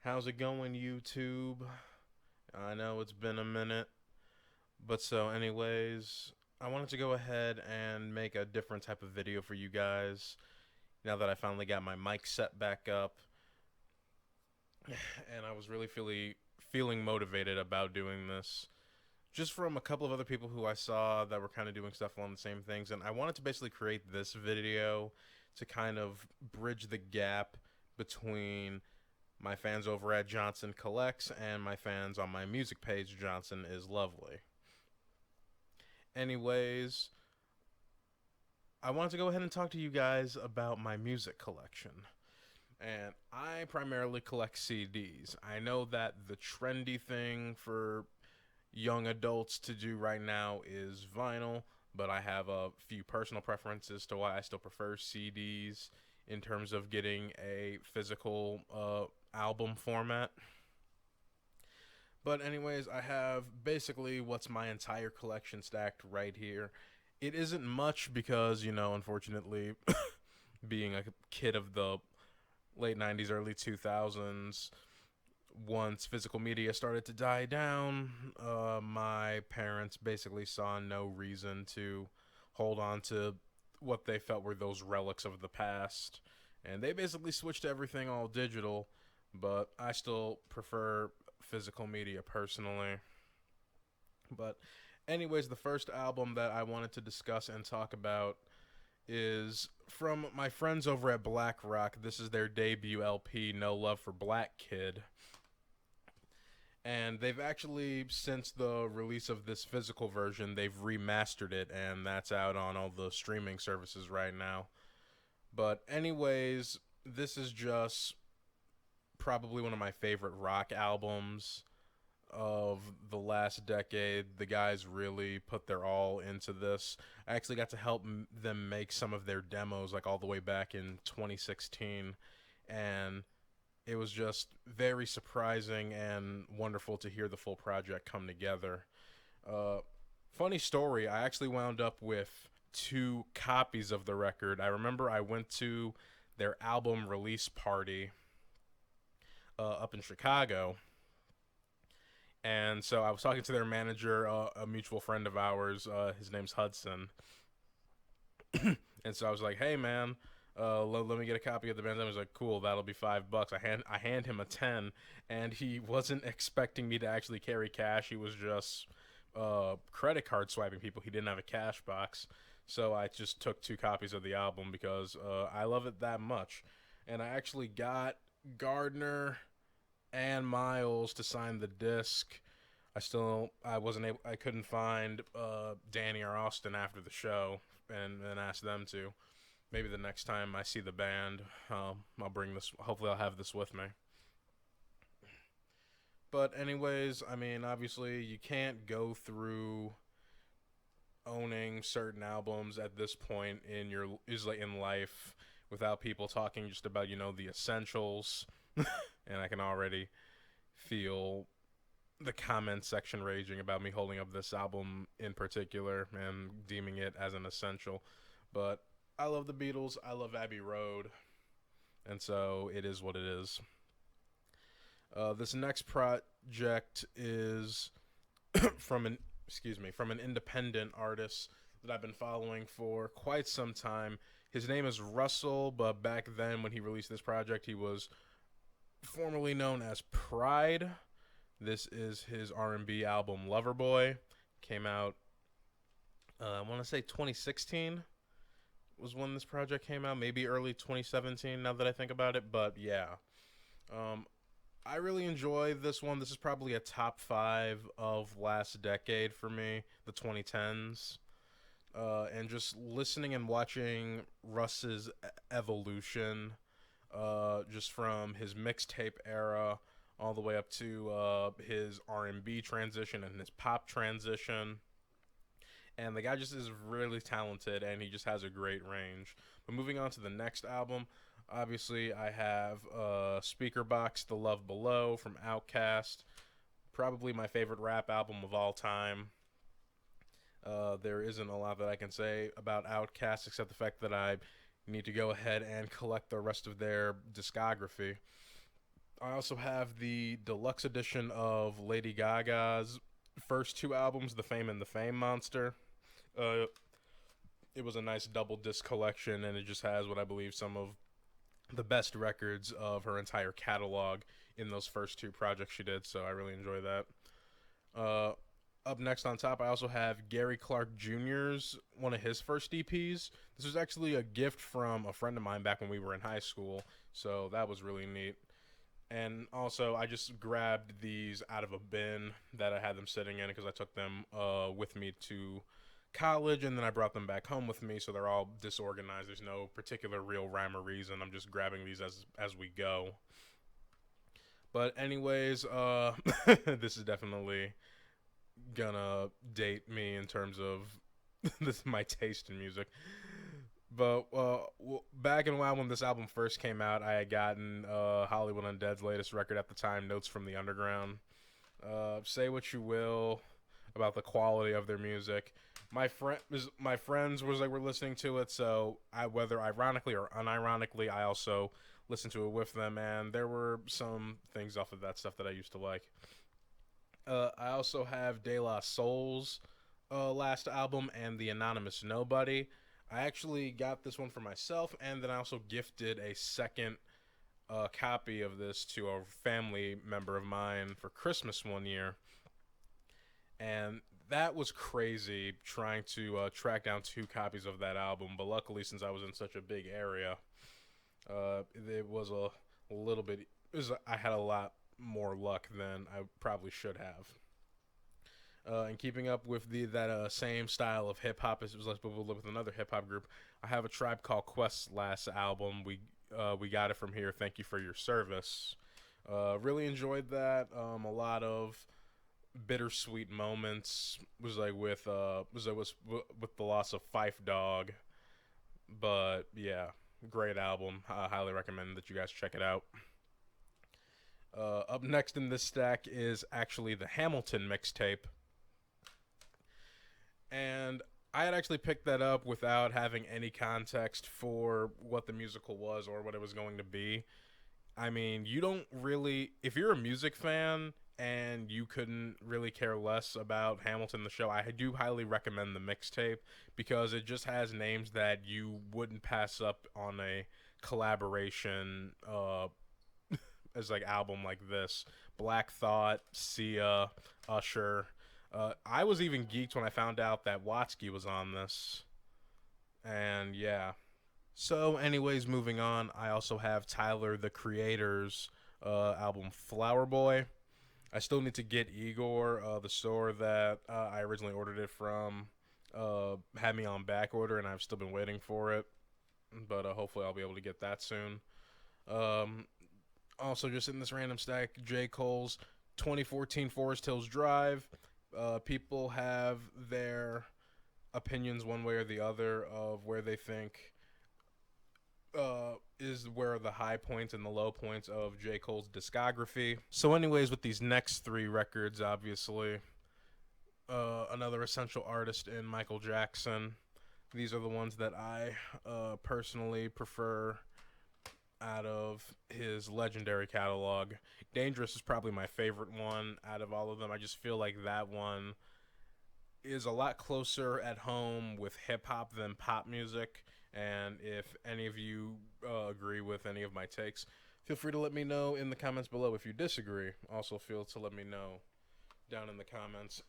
How's it going, YouTube? I know it's been a minute, but anyways, I wanted to go ahead and make a different type of video for you guys now that I finally got my mic set back up, and I was really feeling motivated about doing this. Just from a couple of other people who I saw that were kind of doing stuff along the same things, and I wanted to basically create this video to kind of bridge the gap between my fans over at Johnson Collects and my fans on my music page, Johnson is Lovely. Anyways, I wanted to go ahead and talk to you guys about my music collection. And I primarily collect CDs. I know that the trendy thing for young adults to do right now is vinyl, but I have a few personal preferences to why I still prefer CDs in terms of getting a physical album format. But anyways, I have basically what's my entire collection stacked right here. It isn't much because, unfortunately, being a kid of the late 90s, early 2000s, once physical media started to die down, my parents basically saw no reason to hold on to what they felt were those relics of the past. And they basically switched to everything all digital, but I still prefer physical media personally. But, anyways, the first album that I wanted to discuss and talk about is from my friends over at Black Rock. This is their debut LP, No Love for Black Kid. And they've actually, since the release of this physical version, they've remastered it, and that's out on all the streaming services right now. But anyways, this is just probably one of my favorite rock albums of the last decade. The guys really put their all into this. I actually got to help them make some of their demos, like all the way back in 2016, and it was just very surprising and wonderful to hear the full project come together. Funny story, I actually wound up with two copies of the record. I remember I went to their album release party up in Chicago, and so I was talking to their manager, a mutual friend of ours. His name's Hudson. And so I was like, "Hey, man, let me get a copy of the band." I was like, "Cool, that'll be $5." I hand him a 10, and he wasn't expecting me to actually carry cash. He was just credit card swiping people. He didn't have a cash box, so I just took two copies of the album because I love it that much. And I actually got Gardner and Miles to sign the disc. I couldn't find Danny or Austin after the show, and asked them to. Maybe the next time I see the band, I'll bring this. Hopefully, I'll have this with me. But anyways, I mean, obviously, you can't go through owning certain albums at this point in your in life without people talking just about the essentials, and I can already feel the comment section raging about me holding up this album in particular and deeming it as an essential. But I love the Beatles. I love Abbey Road, and so it is what it is. This next project is from an independent artist that I've been following for quite some time. His name is Russell, but back then when he released this project, he was formerly known as Pride. This is his R&B album Loverboy. Came out, I want to say 2016 was when this project came out. Maybe early 2017 now that I think about it. But yeah, I really enjoy this one. This is probably a top 5 of last decade for me, the 2010s. And just listening and watching Russ's evolution, just from his mixtape era all the way up to his R&B transition and his pop transition. And the guy just is really talented, and he just has a great range. But moving on to the next album, obviously I have Speakerboxxx, The Love Below from Outkast. Probably my favorite rap album of all time. There isn't a lot that I can say about Outkast except the fact that I need to go ahead and collect the rest of their discography. I also have the deluxe edition of Lady Gaga's first two albums, The Fame and the Fame Monster. Uh, it was a nice double disc collection, and it just has what I believe some of the best records of her entire catalog in those first two projects she did. So I really enjoy that. Uh, Up next on top, I also have Gary Clark Jr.'s one of his first EPs. This was actually a gift from a friend of mine back when we were in high school, so that was really neat. And also, I just grabbed these out of a bin that I had them sitting in because I took them with me to college, and then I brought them back home with me, so they're all disorganized. There's no particular real rhyme or reason. I'm just grabbing these as we go. But anyways, this is definitely gonna date me in terms of this my taste in music. But back in a while when this album first came out, I had gotten Hollywood Undead's latest record at the time, Notes from the Underground. Say what you will about the quality of their music. My friends was like were listening to it, so I, whether ironically or unironically, I also listened to it with them, and there were some things off of that stuff that I used to like. I also have De La Soul's last album and The Anonymous Nobody. I actually got this one for myself, and then I also gifted a second copy of this to a family member of mine for Christmas one year. And that was crazy trying to track down two copies of that album. But luckily, since I was in such a big area, it was a little bit. I had a lot more luck than I probably should have. And keeping up with that same style of hip hop as it was like with another hip hop group, I have a Tribe Called Quest's last album. We got it from here. Thank you for your service. Really enjoyed that. A lot of bittersweet moments was like with with the loss of Phife Dawg, but yeah, great album. I highly recommend that you guys check it out. Up next in this stack is actually the Hamilton mixtape. And I had actually picked that up without having any context for what the musical was or what it was going to be. I mean, you don't really, if you're a music fan and you couldn't really care less about Hamilton the show, I do highly recommend the mixtape because it just has names that you wouldn't pass up on a collaboration as like album like this. Black Thought, Sia, Usher. I was even geeked when I found out that Watsky was on this. And yeah. So, anyways, moving on, I also have Tyler the Creator's album Flower Boy. I still need to get Igor, the store that I originally ordered it from, had me on back order, and I've still been waiting for it. But hopefully I'll be able to get that soon. Also, just in this random stack, J. Cole's 2014 Forest Hills Drive. People have their opinions one way or the other of where they think is where the high points and the low points of J. Cole's discography. So anyways, with these next three records, obviously, another essential artist in Michael Jackson. These are the ones that I personally prefer out of his legendary catalog. Dangerous is probably my favorite one out of all of them. I just feel like that one is a lot closer at home with hip-hop than pop music. And if any of you agree with any of my takes, feel free to let me know in the comments below. If you disagree, also feel to let me know down in the comments.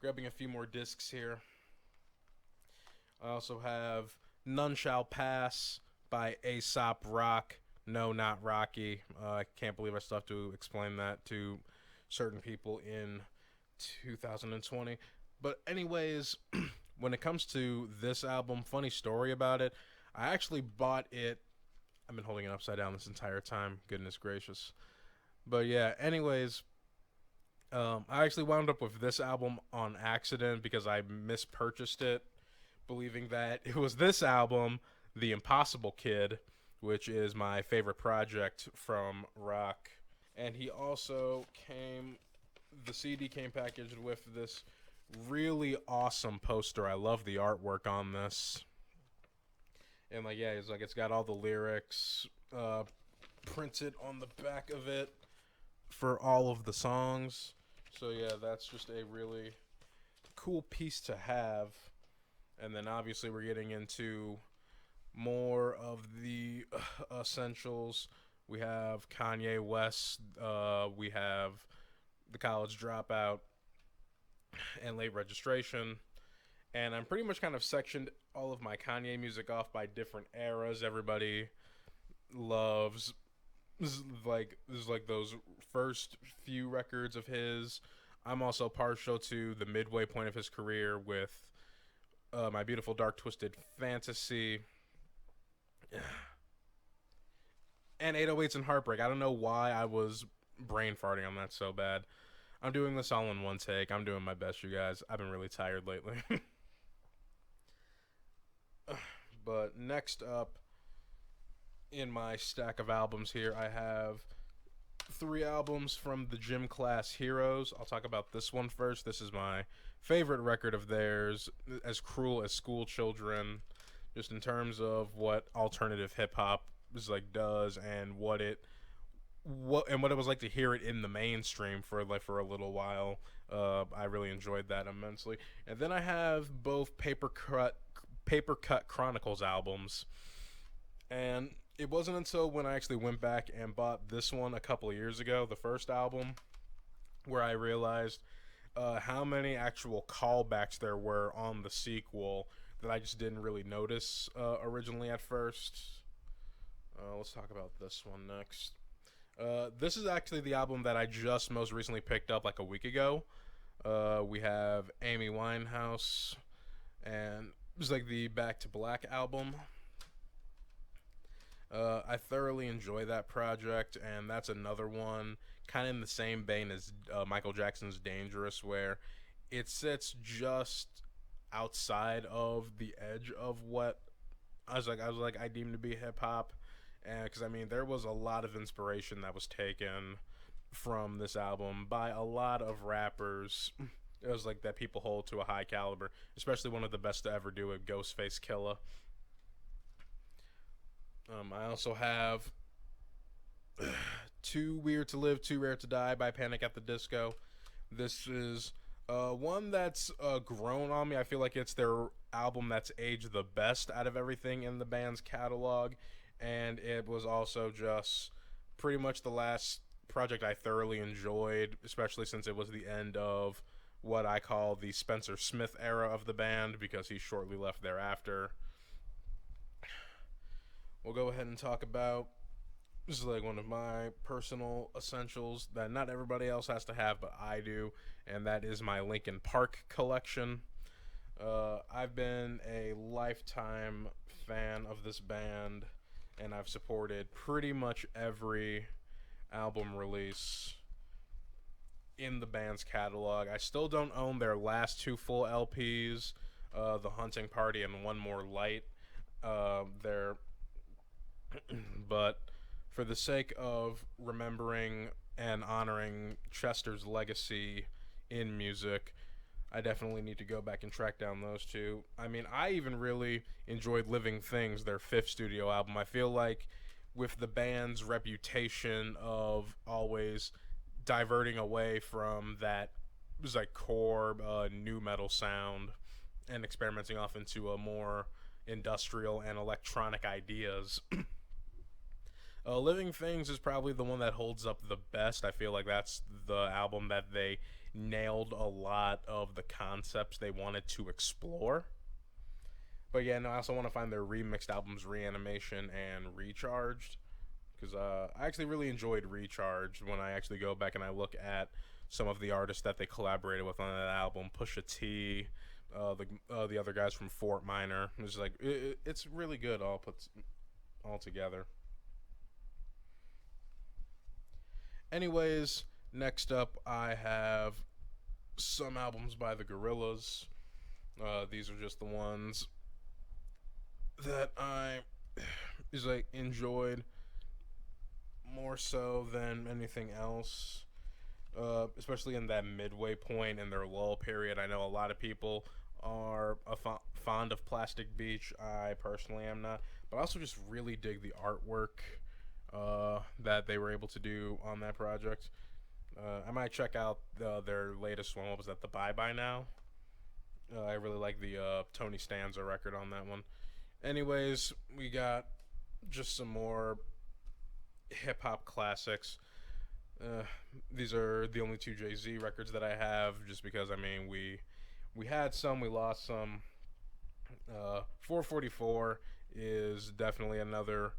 Grabbing a few more discs here. I also have None Shall Pass by Aesop Rock. No, not Rocky. I can't believe I still have to explain that to certain people in 2020. But anyways, when it comes to this album, funny story about it, I actually bought it. I've been holding it upside down this entire time. Goodness gracious. But yeah, anyways, I actually wound up with this album on accident because I mispurchased it, believing that it was this album, The Impossible Kid, which is my favorite project from Rock. And he also the CD came packaged with this really awesome poster. I love the artwork on this. And like, yeah, it's got all the lyrics printed on the back of it for all of the songs. So yeah, that's just a really cool piece to have. And then obviously we're getting into more of the essentials. We have Kanye West, we have The College Dropout, and Late Registration. And I'm pretty much kind of sectioned all of my Kanye music off by different eras. Everybody loves this is like those first few records of his. I'm also partial to the midway point of his career with My Beautiful Dark Twisted Fantasy and 808s and Heartbreak. I don't know why I was brain farting on that so bad. I'm doing this all in one take. I'm doing my best, you guys. I've been really tired lately. But next up in my stack of albums here, I have 3 albums from the Gym Class Heroes. I'll talk about this one first. This is my favorite record of theirs, As Cruel as School Children, just in terms of what alternative hip hop does and what it was like to hear it in the mainstream for a little while. I really enjoyed that immensely. And then I have both Paper Cut Chronicles albums, and it wasn't until when I actually went back and bought this one a couple of years ago, the first album, where I realized how many actual callbacks there were on the sequel that I just didn't really notice originally at first. Let's talk about this one next. This is actually the album that I just most recently picked up like a week ago. We have Amy Winehouse, and it was like the Back to Black album. I thoroughly enjoy that project, and that's another one kind of in the same vein as Michael Jackson's Dangerous, where it sits just outside of the edge of what I deem to be hip hop, and because I mean there was a lot of inspiration that was taken from this album by a lot of rappers. It was like that people hold to a high caliber, especially one of the best to ever do it, Ghostface Killah. I also have Too Weird to Live, Too Rare to Die by Panic at the Disco. This is one that's grown on me. I feel like it's their album that's aged the best out of everything in the band's catalog, and it was also just pretty much the last project I thoroughly enjoyed, especially since it was the end of what I call the Spencer Smith era of the band, because he shortly left thereafter. We'll go ahead and talk about, this is like one of my personal essentials that not everybody else has to have, but I do, and that is my Linkin Park collection. I've been a lifetime fan of this band, and I've supported pretty much every album release in the band's catalog. I still don't own their last 2 full LPs, The Hunting Party and One More Light. But for the sake of remembering and honoring Chester's legacy in music, I definitely need to go back and track down those 2. I mean, I even really enjoyed Living Things, their 5th studio album. I feel like with the band's reputation of always diverting away from that core new metal sound and experimenting off into a more industrial and electronic ideas, Living Things is probably the one that holds up the best. I feel like that's the album that they nailed a lot of the concepts they wanted to explore. But yeah, no, I also want to find their remixed albums, Reanimation and Recharged, because I actually really enjoyed Recharged when I actually go back and I look at some of the artists that they collaborated with on that album. Pusha T, the other guys from Fort Minor. It's really good all together. Anyways, next up I have some albums by the Gorillaz. These are just the ones that I enjoyed more so than anything else, especially in that midway point in their lull period. I know a lot of people are fond of Plastic Beach. I personally am not, but I also just really dig the artwork that they were able to do on that project. I might check out their latest one. What was that? The Bye Bye Now. I really like the Tony Stanza record on that one. Anyways, we got just some more hip hop classics. Uh, these are the only two Jay Z records that I have, just because I mean we had some, we lost some. 444 is definitely another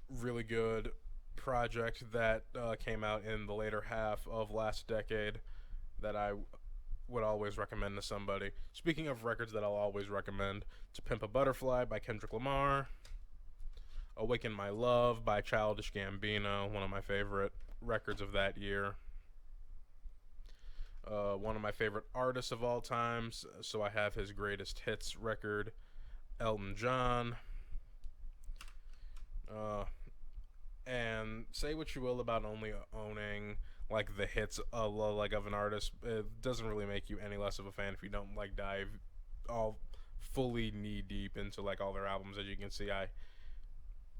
really good project that came out in the later half of last decade that I would always recommend to somebody. Speaking of records that I'll always recommend, To Pimp a Butterfly by Kendrick Lamar, Awaken My Love by Childish Gambino, one of my favorite records of that year. One of my favorite artists of all times, so I have his greatest hits record, Elton John. And say what you will about only owning like the hits like of an artist, it doesn't really make you any less of a fan if you don't like dive all fully knee deep into like all their albums. As you can see, I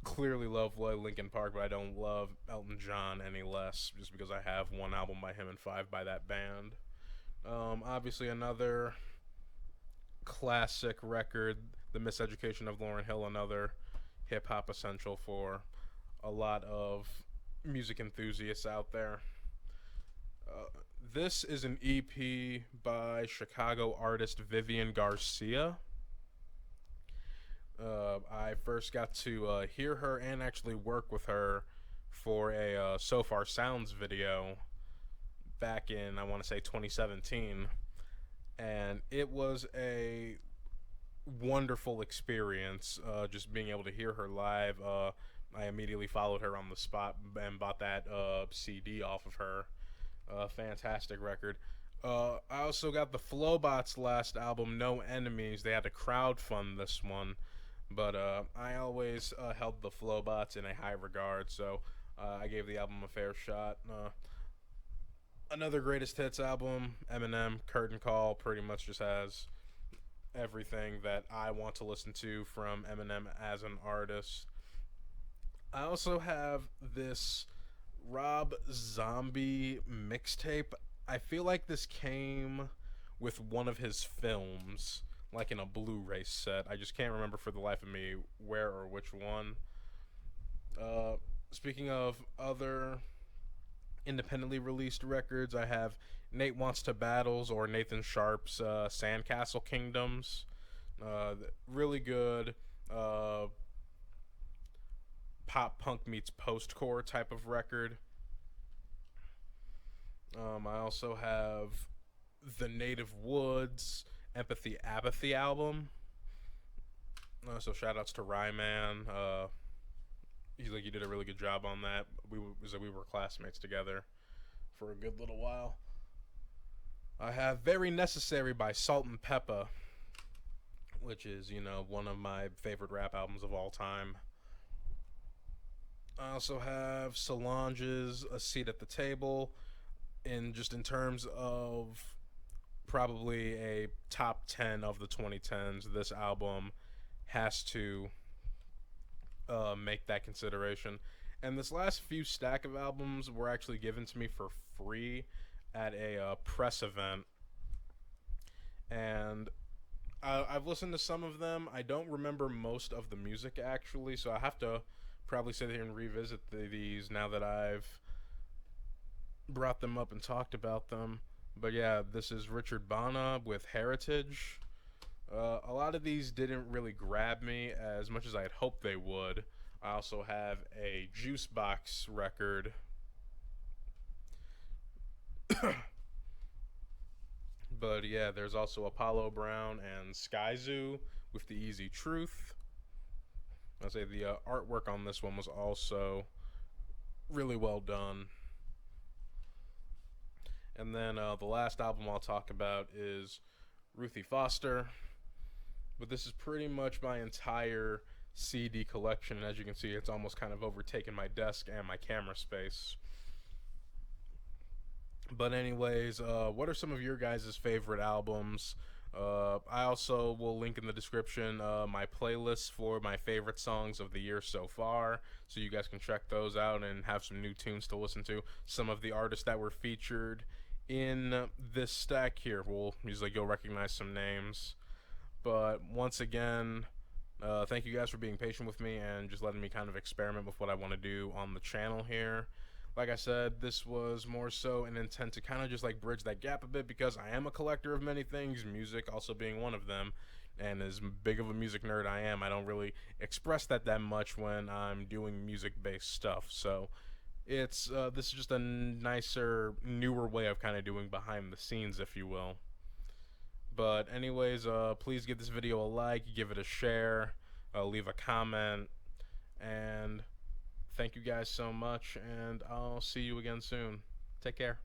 clearly love Linkin Park, but I don't love Elton John any less just because I have one album by him and 5 by that band. Obviously another classic record, The Miseducation of Lauryn Hill, another hip hop essential for a lot of music enthusiasts out there. This is an EP by Chicago artist Vivian Garcia. I first got to hear her and actually work with her for a So Far Sounds video back in, I want to say, 2017. And it was a wonderful experience just being able to hear her live. I immediately followed her on the spot and bought that CD off of her. Fantastic record. I also got the Flowbots' last album, No Enemies. They had to crowdfund this one, but I always held the Flowbots in a high regard, so I gave the album a fair shot. Another greatest hits album, Eminem, Curtain Call, pretty much just has everything that I want to listen to from Eminem as an artist. I also have this Rob Zombie mixtape. I feel like this came with one of his films, like in a Blu-ray set. I just can't remember for the life of me where or which one. Speaking of other independently released records, I have Nate Wants to Battles, or Nathan Sharp's Sandcastle Kingdoms. Really good pop punk meets post-core type of record. I also have the Native Woods Empathy Apathy album. So shout outs to Ryman. He did a really good job on that. We were classmates together for a good little while. I have Very Necessary by Salt and Peppa, which is, one of my favorite rap albums of all time. I also have Solange's A Seat at the Table, in terms of probably a top 10 of the 2010s. This album has to make that consideration. And this last few stack of albums were actually given to me for free at a press event. And I've listened to some of them. I don't remember most of the music, actually, so I have to probably sit here and revisit these now that I've brought them up and talked about them. But yeah, this is Richard Bana with Heritage. A lot of these didn't really grab me as much as I had hoped they would. I also have a Juicebox record. But yeah, there's also Apollo Brown and Skyzoo with The Easy Truth. I'll say the artwork on this one was also really well done. And then the last album I'll talk about is Ruthie Foster. But this is pretty much my entire CD collection. And as you can see, it's almost kind of overtaken my desk and my camera space. But anyways, what are some of your guys' favorite albums I also will link in the description my playlist for my favorite songs of the year so far, so you guys can check those out and have some new tunes to listen to. Some of the artists that were featured in this stack here will usually you'll recognize some names. But once again, thank you guys for being patient with me and just letting me kind of experiment with what I want to do on the channel here. Like I said, this was more so an intent to kind of just like bridge that gap a bit, because I am a collector of many things, music also being one of them. And as big of a music nerd I am, I don't really express that much when I'm doing music-based stuff. So it's this is just a nicer, newer way of kind of doing behind the scenes, if you will. But anyways, please give this video a like, give it a share, leave a comment, and thank you guys so much, and I'll see you again soon. Take care.